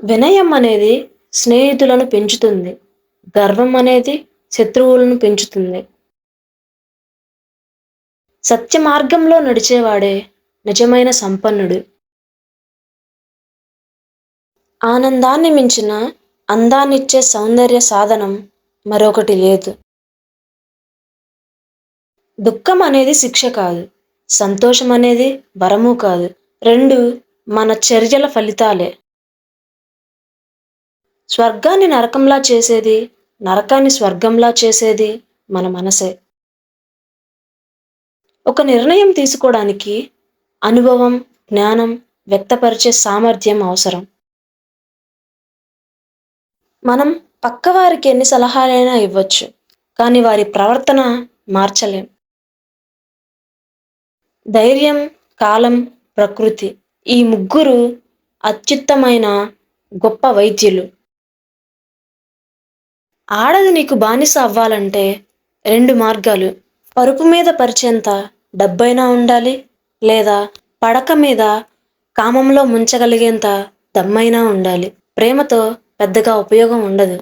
వినయం అనేది స్నేహితులను పెంచుతుంది. గర్వం అనేది శత్రువులను పెంచుతుంది. సత్య మార్గంలో నడిచేవాడే నిజమైన సంపన్నుడు. ఆనందాన్ని మించిన అందాన్నిచ్చే సౌందర్య సాధనం మరొకటి లేదు. దుఃఖం అనేది శిక్ష కాదు. సంతోషం అనేది వరము కాదు. 2 మన చర్యల ఫలితాలే. స్వర్గాన్ని నరకంలా చేసేది, నరకాన్ని స్వర్గంలా చేసేది మన మనసే. ఒక నిర్ణయం తీసుకోవడానికి అనుభవం, జ్ఞానం, వ్యక్తపరిచే సామర్థ్యం అవసరం. మనం పక్కవారికి ఎన్ని సలహాలైనా ఇవ్వచ్చు, కానీ వారి ప్రవర్తన మార్చలేం. ధైర్యం, కాలం, ప్రకృతి ఈ ముగ్గురు అత్యుత్తమైన గొప్ప వైద్యులు. ఆడది నీకు బానిస అవ్వాలంటే 2 మార్గాలు. పరుపు మీద పరిచేంత డబ్బైనా ఉండాలి, లేదా పడక మీద కామంలో ముంచగలిగేంత దమ్మైనా ఉండాలి. ప్రేమతో పెద్దగా ఉపయోగం ఉండదు.